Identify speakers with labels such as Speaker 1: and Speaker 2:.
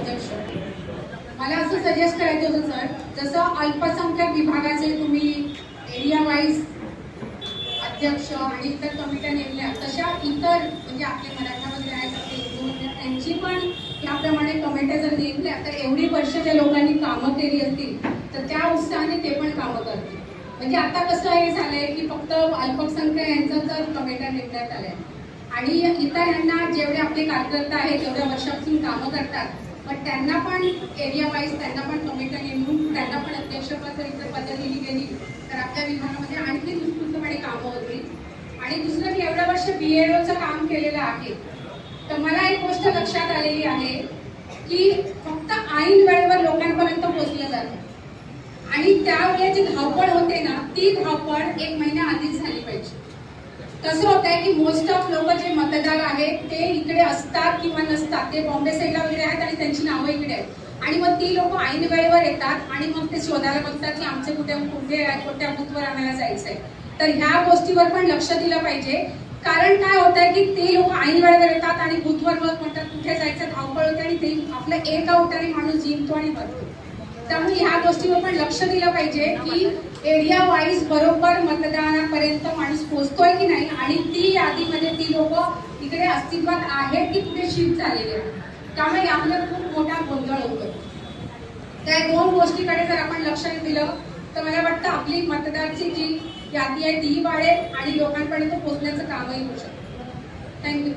Speaker 1: अध्यक्ष, मला असं सजेस्ट करायचं होतं सर, जसं अल्पसंख्याक विभागाचे तुम्ही एरिया वाईज अध्यक्ष आणि इतर कमिट्या नेमल्या, तशा इतर म्हणजे आपले मराठा वगैरे आहेत त्यांची पण याप्रमाणे कमिट्या जर नेमल्या तर एवढी वर्ष ज्या लोकांनी कामं केली असतील तर त्या उत्साहाने ते पण कामं करतील. म्हणजे आता कसं हे झालंय की फक्त अल्पसंख्याक यांचं जर कमिट्या नेमण्यात आल्या आणि इतर यांना जेवढे आपले कार्यकर्ते आहेत एवढ्या वर्षापासून कामं करतात, पण त्यांना पण एरिया वाईज त्यांना पण कमिट्या नेमून त्यांना पण अध्यक्षपद इतर पदं दिली गेली तर आपल्या विभागामध्ये आणखी उत्स्फूर्तपणे कामं होतील. आणि दुसरं, मी एवढ्या वर्ष BAOचं काम केलेलं आहे, तर मला एक गोष्ट लक्षात आलेली आहे की फक्त ऐन वेळेवर लोकांपर्यंत पोहोचलं जातं आणि त्यावेळेस जी धावपळ होते ना, ती धावपळ 1 महिन्या आधीच झाली पाहिजे. कसं होत आहे की मोस्ट ऑफ लोक जे मतदार आहेत ते इकडे असतात किंवा नसतात, ते बॉम्बे साईडला वगैरे आहेत आणि त्यांची नावं इकडे आहेत आणि मग ती लोक ऐन वेळेवर येतात आणि मग ते शोधायला बघतात की आमचे कोणत्या बूथवर आम्हाला जायचंय. तर ह्या गोष्टीवर पण लक्ष दिलं पाहिजे, कारण काय होत आहे की ते लोक ऐन वेळेवर येतात आणि बूथवर मग म्हणतात कुठे जायचं, धावपळ होते आणि ते आपलं एका उठाने माणूस जिंकतो आणि भरतो. त्यामुळे ह्या गोष्टीवर पण लक्ष दिलं पाहिजे की एरिया वाईज बरोबर मतदानापर्यंत माणूस पोहोचतोय की नाही आणि ती यादीमध्ये ती लोक इकडे अस्तित्वात आहेत की कुठे शिफ्ट झालेले आहेत. त्यामुळे यामध्ये खूप मोठा गोंधळ होतो. त्या 2 गोष्टीकडे जर आपण लक्ष दिलं तर मला वाटतं आपली मतदाराची जी यादी आहे तीही वाढेल आणि लोकांपर्यंत पोहोचण्याचं कामही होऊ शकतं. थँक्यू.